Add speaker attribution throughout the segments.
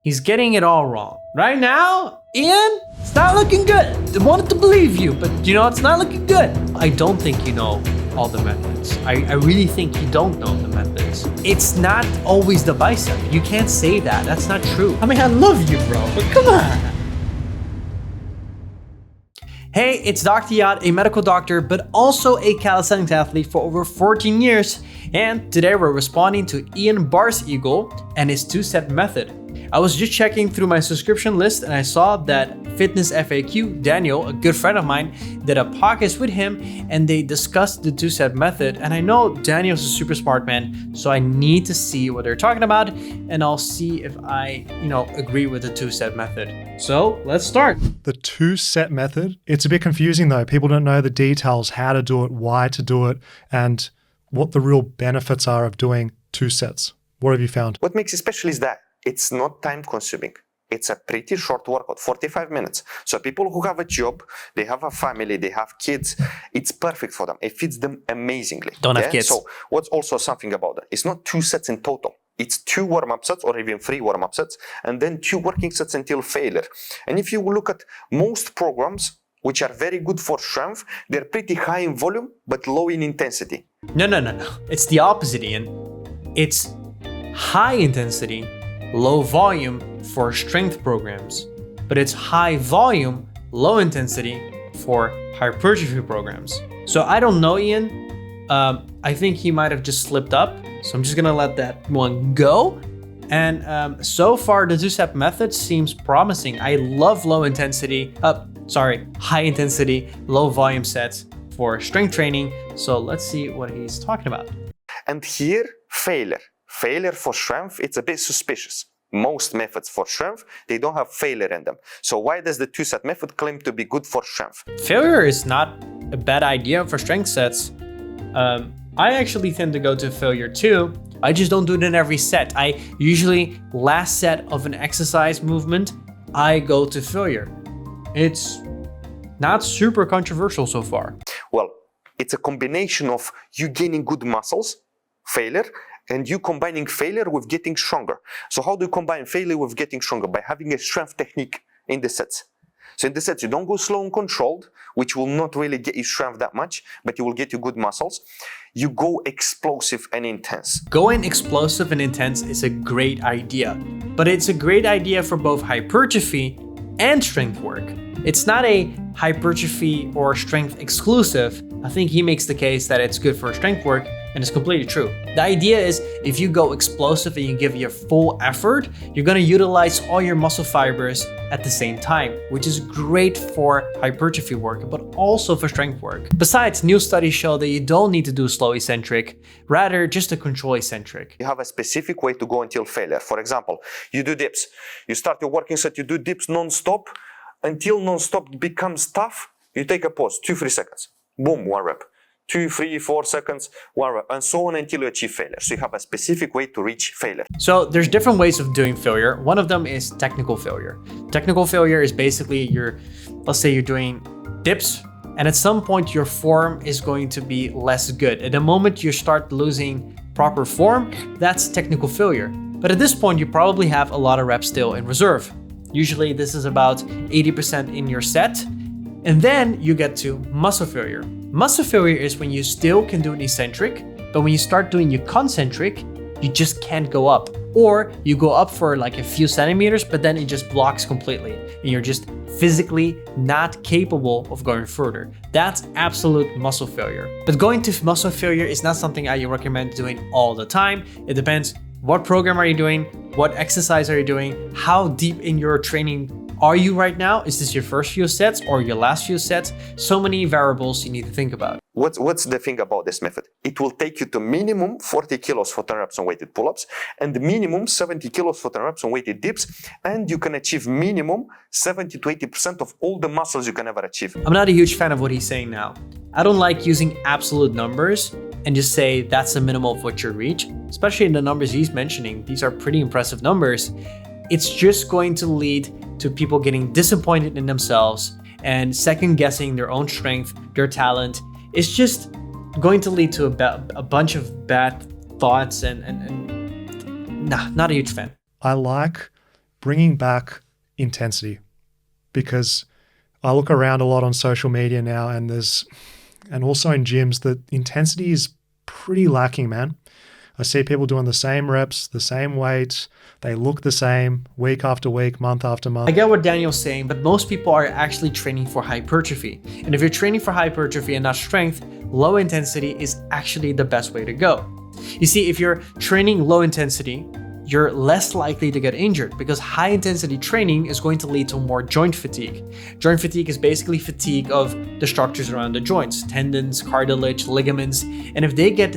Speaker 1: He's getting it all wrong. Right now, Ian, it's not looking good. I wanted to believe you, but it's not looking good. I don't think you know all the methods. I really think you don't know the methods. It's not always the bicep. You can't say that. That's not true. I mean, I love you, bro, but come on. Hey, it's Dr. Yaad, a medical doctor, but also a calisthenics athlete for over 14 years. And today we're responding to Ian Barseagle and his two-step method. I was just checking through my subscription list and I saw that FitnessFAQ, Daniel, a good friend of mine, did a podcast with him and they discussed the two-step method. And I know Daniel's a super smart man, so I need to see what they're talking about and I'll see if I, agree with the two-step method. So let's start.
Speaker 2: The two-step method, it's a bit confusing though. People don't know the details, how to do it, why to do it, and what the real benefits are of doing two sets. What have you found?
Speaker 3: What makes it special is that it's not time consuming. It's a pretty short workout, 45 minutes. So people who have a job, they have a family, they have kids, it's perfect for them. It fits them amazingly.
Speaker 1: Don't have kids.
Speaker 3: So what's also something about that? It's not two sets in total. It's 2 warm-up sets or even 3 warm-up sets and then 2 working sets until failure. And if you look at most programs, which are very good for strength, they're pretty high in volume, but low in intensity.
Speaker 1: No. It's the opposite, Ian. It's high intensity, low volume for strength programs, but it's high volume, low intensity for hypertrophy programs. So I don't know, Ian. I think he might have just slipped up. So I'm just gonna let that one go. And so far, the two-step method seems promising. I love high intensity, low volume sets for strength training. So let's see what he's talking about.
Speaker 3: And here, failure. Failure for strength, it's a bit suspicious. Most methods for strength, they don't have failure in them. So why does the two-set method claim to be good for strength?
Speaker 1: Failure is not a bad idea for strength sets. I actually tend to go to failure too. I just don't do it in every set. I usually, last set of an exercise movement, I go to failure. It's not super controversial so far.
Speaker 3: Well, it's a combination of you gaining good muscles, failure, and you combining failure with getting stronger. So how do you combine failure with getting stronger? By having a strength technique in the sets. So in the sets, you don't go slow and controlled, which will not really get you strength that much, but it will get you good muscles. You go explosive and intense.
Speaker 1: Going explosive and intense is a great idea, but it's a great idea for both hypertrophy and strength work. It's not a hypertrophy or strength exclusive. I think he makes the case that it's good for strength work, and it's completely true. The idea is if you go explosive and you give your full effort, you're gonna utilize all your muscle fibers at the same time, which is great for hypertrophy work, but also for strength work. Besides, new studies show that you don't need to do slow eccentric, rather just a control eccentric.
Speaker 3: You have a specific way to go until failure. For example, you do dips. You start your working set, you do dips non-stop, until non-stop becomes tough, you take a pause, 2-3 seconds. Boom, 1 rep. 2, 3, 4 seconds, 1 rep, and so on until you achieve failure. So you have a specific way to reach failure.
Speaker 1: So there's different ways of doing failure. One of them is technical failure. Technical failure is basically let's say you're doing dips, and at some point your form is going to be less good. At the moment you start losing proper form, that's technical failure. But at this point, you probably have a lot of reps still in reserve. Usually this is about 80% in your set. And then you get to muscle failure. Muscle failure is when you still can do an eccentric, but when you start doing your concentric, you just can't go up. Or you go up for like a few centimeters, but then it just blocks completely. And you're just physically not capable of going further. That's absolute muscle failure. But going to muscle failure is not something I recommend doing all the time. It depends. What program are you doing? What exercise are you doing? How deep in your training are you right now? Is this your first few sets or your last few sets? So many variables you need to think about.
Speaker 3: What's the thing about this method? It will take you to minimum 40 kilos for 10 reps on weighted pull-ups and minimum 70 kilos for 10 reps on weighted dips. And you can achieve minimum 70 to 80% of all the muscles you can ever achieve.
Speaker 1: I'm not a huge fan of what he's saying now. I don't like using absolute numbers and just say that's the minimum of what you reach, especially in the numbers he's mentioning. These are pretty impressive numbers. It's just going to lead to people getting disappointed in themselves and second guessing their own strength, their talent. It's just going to lead to a bunch of bad thoughts and not a huge fan.
Speaker 2: I like bringing back intensity, because I look around a lot on social media now, and also in gyms, the intensity is pretty lacking, man. I see people doing the same reps, the same weights. They look the same week after week, month after month.
Speaker 1: I get what Daniel's saying, but most people are actually training for hypertrophy. And if you're training for hypertrophy and not strength, low intensity is actually the best way to go. You see, if you're training low intensity, you're less likely to get injured because high intensity training is going to lead to more joint fatigue. Joint fatigue is basically fatigue of the structures around the joints, tendons, cartilage, ligaments. And if they get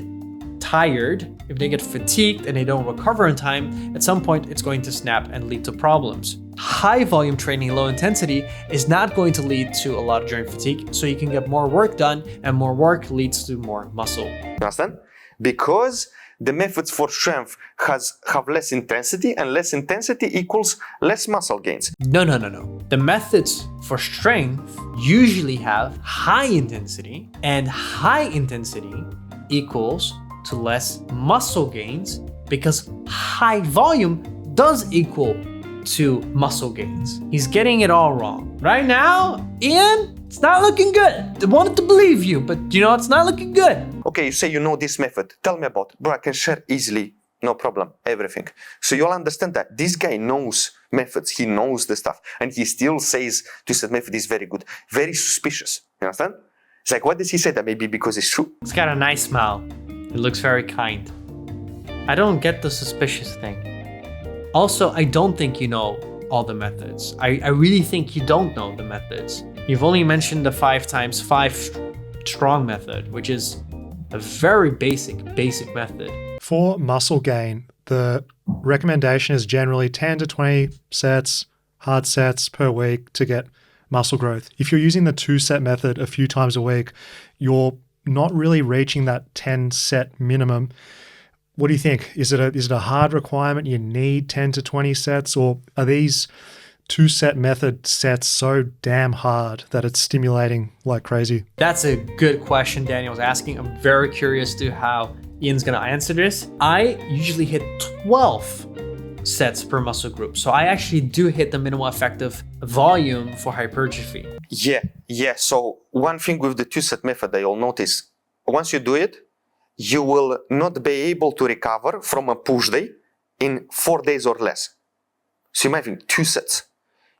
Speaker 1: tired, if they get fatigued and they don't recover in time, at some point it's going to snap and lead to problems. High volume training, low intensity is not going to lead to a lot of joint fatigue, so you can get more work done, and more work leads to more muscle.
Speaker 3: Understand? Because the methods for strength have less intensity, and less intensity equals less muscle gains.
Speaker 1: No. The methods for strength usually have high intensity, and high intensity equals to less muscle gains because high volume does equal to muscle gains. He's getting it all wrong. Right now, Ian, it's not looking good. I wanted to believe you, but it's not looking good.
Speaker 3: Okay, you say you know this method. Tell me about it. Bro, I can share easily, no problem, everything. So you'll understand that this guy knows methods, he knows the stuff, and he still says this method is very good. Very suspicious, you understand? It's like, what does he say? That maybe because it's true.
Speaker 1: He's got a nice smile. It looks very kind. I don't get the suspicious thing. Also, I don't think you know all the methods. I really think you don't know the methods. You've only mentioned the 5x5 strong method, which is a very basic method.
Speaker 2: For muscle gain, the recommendation is generally 10 to 20 sets, hard sets per week to get muscle growth. If you're using the 2-set method a few times a week, you're not really reaching that 10-set minimum. What do you think? Is it a hard requirement? You need 10 to 20 sets, or are these 2-set method sets so damn hard that it's stimulating like crazy?
Speaker 1: That's a good question Daniel's asking. I'm very curious to how Ian's gonna answer this. I usually hit 12 sets per muscle group. So I actually do hit the minimal effective volume for hypertrophy.
Speaker 3: Yeah. So one thing with the 2-set method that you'll notice, once you do it, you will not be able to recover from a push day in 4 days or less. So you might think 2 sets.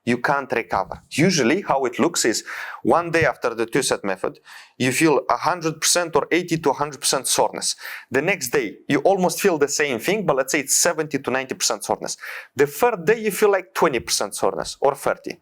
Speaker 3: You can't recover. Usually how it looks is 1 day after the 2-set method, you feel 100% or 80 to 100% soreness. The next day, you almost feel the same thing, but let's say it's 70 to 90% soreness. The third day, you feel like 20% soreness or 30.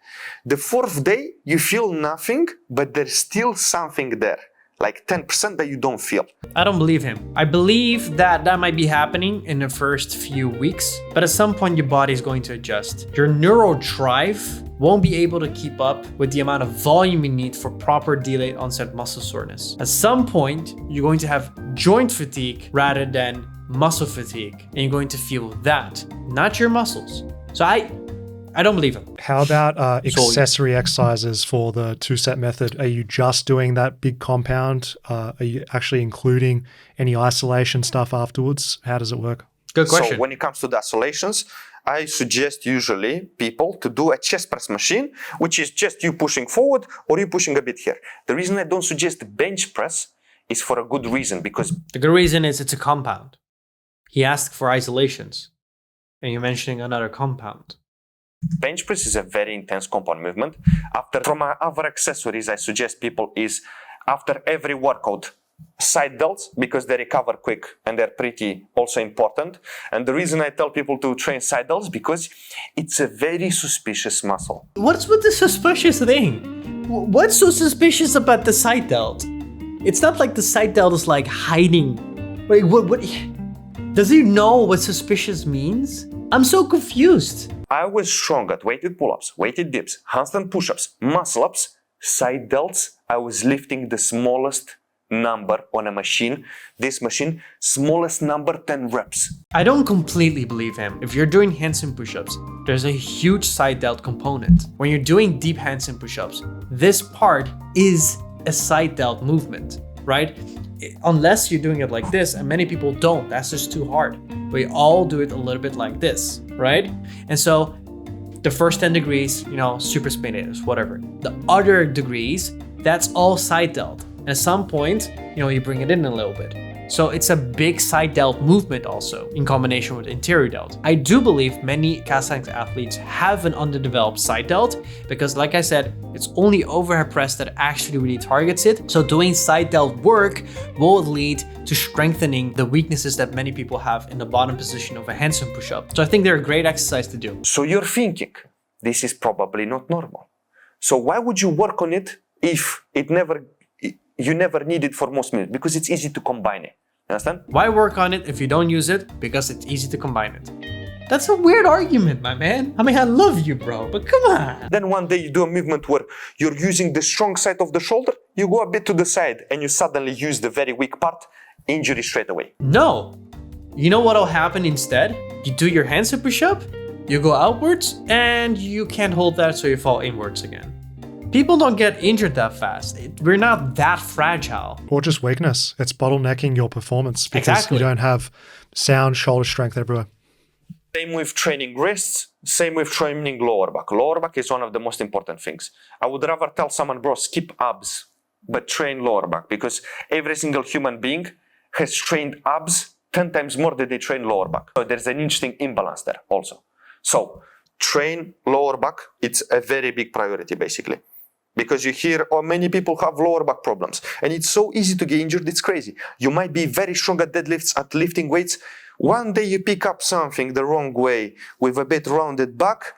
Speaker 3: The fourth day, you feel nothing, but there's still something there. Like 10% that you don't feel.
Speaker 1: I don't believe him. I believe that might be happening in the first few weeks, but at some point your body is going to adjust. Your neural drive won't be able to keep up with the amount of volume you need for proper delayed onset muscle soreness. At some point, you're going to have joint fatigue rather than muscle fatigue, and you're going to feel that, not your muscles. So I don't believe him.
Speaker 2: How about accessory exercises for the 2-set method? Are you just doing that big compound? Are you actually including any isolation stuff afterwards? How does it work?
Speaker 1: Good question.
Speaker 3: So when it comes to the isolations, I suggest usually people to do a chest press machine, which is just you pushing forward or you pushing a bit here. The reason I don't suggest bench press is for a good reason, because
Speaker 1: the good reason is it's a compound. He asked for isolations, and you're mentioning another compound.
Speaker 3: Bench press is a very intense compound movement. From our other accessories, I suggest people is after every workout, side delts, because they recover quick and they're pretty also important. And the reason I tell people to train side delts, because it's a very suspicious muscle.
Speaker 1: What's with the suspicious thing? What's so suspicious about the side delt? It's not like the side delt is like hiding. Wait, what? Does he know what suspicious means? I'm so confused.
Speaker 3: I was strong at weighted pull-ups, weighted dips, handstand push-ups, muscle-ups, side delts. I was lifting the smallest number on a machine. This machine, smallest number, 10 reps.
Speaker 1: I don't completely believe him. If you're doing handstand push-ups, there's a huge side delt component. When you're doing deep handstand push-ups, this part is a side delt movement, right? Unless you're doing it like this, and many people don't, that's just too hard. We all do it a little bit like this, right? And so The first 10 degrees, super spinators, whatever. The other degrees, that's all side delt. And at some point, you bring it in a little bit. So it's a big side delt movement also in combination with interior delt. I do believe many calisthenics athletes have an underdeveloped side delt because, like I said, it's only overhead press that actually really targets it. So doing side delt work will lead to strengthening the weaknesses that many people have in the bottom position of a handstand push-up. So I think they're a great exercise to do.
Speaker 3: So you're thinking, this is probably not normal. So why would you work on it if you never need it for most minutes? Because it's easy to combine it. Understand?
Speaker 1: Why work on it if you don't use it? Because it's easy to combine it. That's a weird argument, my man. I mean, I love you, bro, but come on.
Speaker 3: Then one day you do a movement where you're using the strong side of the shoulder, you go a bit to the side and you suddenly use the very weak part, injury straight away.
Speaker 1: No. You know what'll happen instead? You do your handstand push-up, you go outwards, and you can't hold that, so you fall inwards again. People don't get injured that fast. We're not that fragile.
Speaker 2: Or just weakness. It's bottlenecking your performance because you don't have sound shoulder strength everywhere.
Speaker 3: Same with training wrists, same with training lower back. Lower back is one of the most important things. I would rather tell someone, bro, skip abs, but train lower back, because every single human being has trained abs 10 times more than they train lower back. So there's an interesting imbalance there also. So train lower back, it's a very big priority basically. Because you hear, many people have lower back problems. And it's so easy to get injured, it's crazy. You might be very strong at deadlifts, at lifting weights. One day you pick up something the wrong way with a bit rounded back,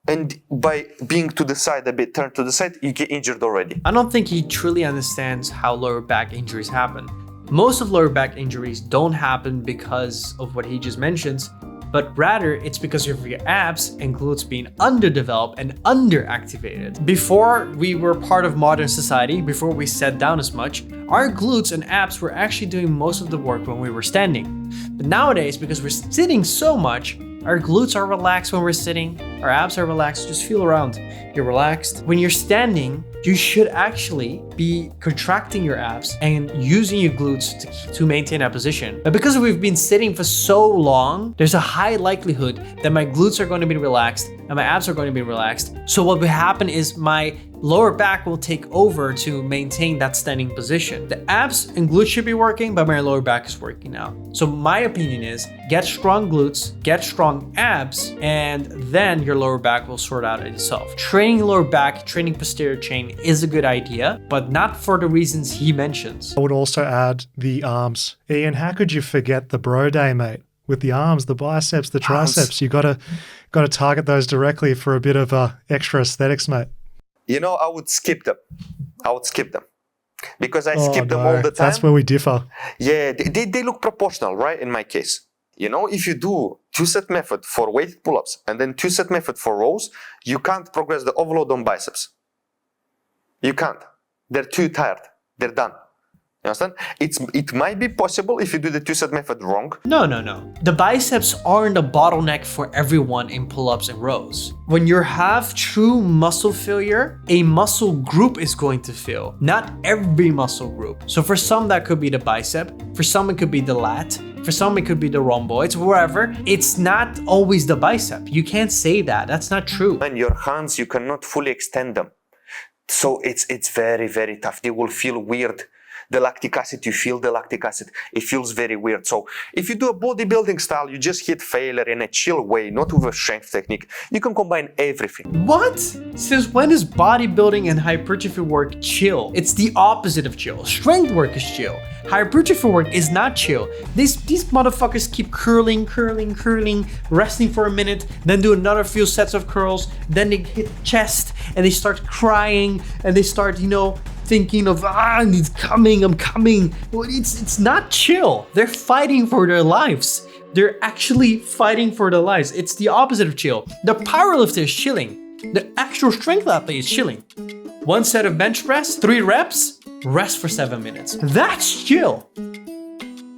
Speaker 3: and by being to the side a bit, turned to the side, you get injured already.
Speaker 1: I don't think he truly understands how lower back injuries happen. Most of lower back injuries don't happen because of what he just mentioned, but rather it's because of your abs and glutes being underdeveloped and underactivated. Before we were part of modern society, before we sat down as much, our glutes and abs were actually doing most of the work when we were standing. But nowadays, because we're sitting so much, our glutes are relaxed when we're sitting, our abs are relaxed. Just feel around, you're relaxed. When you're standing, you should actually be contracting your abs and using your glutes to maintain that position. But because we've been sitting for so long, there's a high likelihood that my glutes are going to be relaxed and my abs are going to be relaxed. So what will happen is my lower back will take over to maintain that standing position. The abs and glutes should be working, but my lower back is working now. So my opinion is get strong glutes, get strong abs, and then your lower back will sort out itself. Training lower back, training posterior chain is a good idea, but not for the reasons he mentions.
Speaker 2: I would also add the arms. Ian, how could you forget the bro day, mate? With the arms, the biceps, the triceps, you gotta target those directly for a bit of extra aesthetics, mate.
Speaker 3: I would skip them. Because I skip them all the time.
Speaker 2: That's where we differ.
Speaker 3: Yeah, they look proportional, right? In my case. If you do 2-set method for weighted pull-ups and then 2-set method for rows, you can't progress the overload on biceps. You can't. They're too tired. They're done. You understand? It might be possible if you do the 2-set method wrong.
Speaker 1: No. The biceps aren't a bottleneck for everyone in pull-ups and rows. When you have true muscle failure, a muscle group is going to fail, not every muscle group. So for some, that could be the bicep. For some, it could be the lat. For some, it could be the rhomboids, wherever. It's not always the bicep. You can't say that. That's not true.
Speaker 3: And your hands, you cannot fully extend them. So it's very, very tough. They will feel weird. The lactic acid, you feel the lactic acid, it feels very weird. So if you do a bodybuilding style, you just hit failure in a chill way, not with a strength technique. You can combine everything.
Speaker 1: What? Since when is bodybuilding and hypertrophy work chill? It's the opposite of chill. Strength work is chill. Hypertrophy work is not chill. These motherfuckers keep curling, resting for a minute, then do another few sets of curls, then they hit chest and they start crying and they start, thinking of, I'm coming. Well, it's not chill. They're fighting for their lives. They're actually fighting for their lives. It's the opposite of chill. The powerlifter is chilling. The actual strength athlete is chilling. 1 set of bench press, 3 reps, rest for 7 minutes. That's chill.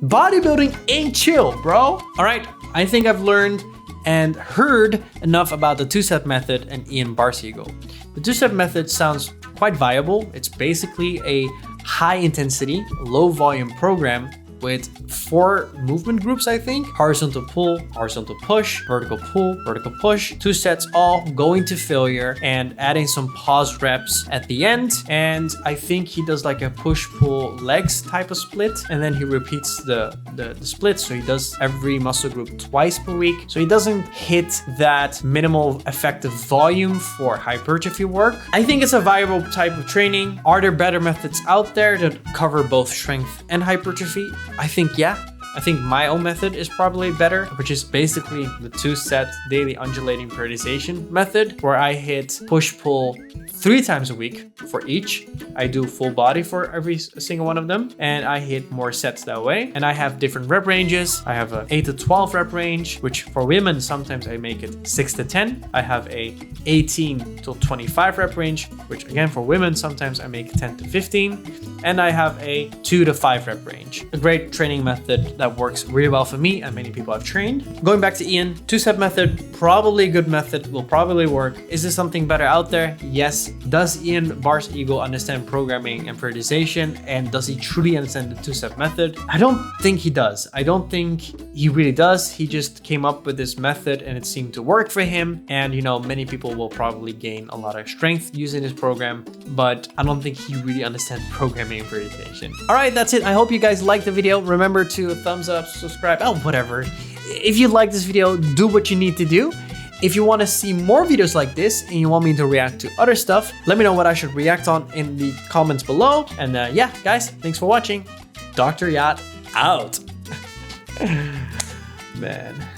Speaker 1: Bodybuilding ain't chill, bro. All right, I think I've learned and heard enough about the 2-set method and Ian Barseagle. The 2-set method sounds quite viable. It's basically a high intensity, low volume program with 4 movement groups, I think. Horizontal pull, horizontal push, vertical pull, vertical push, 2 sets all going to failure, and adding some pause reps at the end. And I think he does like a push-pull legs type of split, and then he repeats the split. So he does every muscle group twice per week. So he doesn't hit that minimal effective volume for hypertrophy work. I think it's a viable type of training. Are there better methods out there that cover both strength and hypertrophy? I think yeah. I think my own method is probably better, which is basically the 2-set daily undulating periodization method, where I hit push-pull 3 times a week for each. I do full body for every single one of them, and I hit more sets that way. And I have different rep ranges. I have a 8 to 12 rep range, which for women, sometimes I make it 6 to 10. I have a 18 to 25 rep range, which again, for women, sometimes I make 10 to 15. And I have a 2 to 5 rep range. A great training method that works really well for me and many people I've trained. Going back to Ian, 2-step method, probably a good method, will probably work. Is there something better out there? Yes. Does Ian Barseagle understand programming and periodization? And does he truly understand the 2-step method? I don't think he does. I don't think he really does. He just came up with this method and it seemed to work for him. And you know, many people will probably gain a lot of strength using this program, but I don't think he really understands programming and periodization. All right, that's it. I hope you guys liked the video. Remember to thumbs up, subscribe, whatever. If you like this video, do what you need to do. If you want to see more videos like this and you want me to react to other stuff, let me know what I should react on in the comments below. And yeah, guys, thanks for watching. Dr. Yaad out. Man.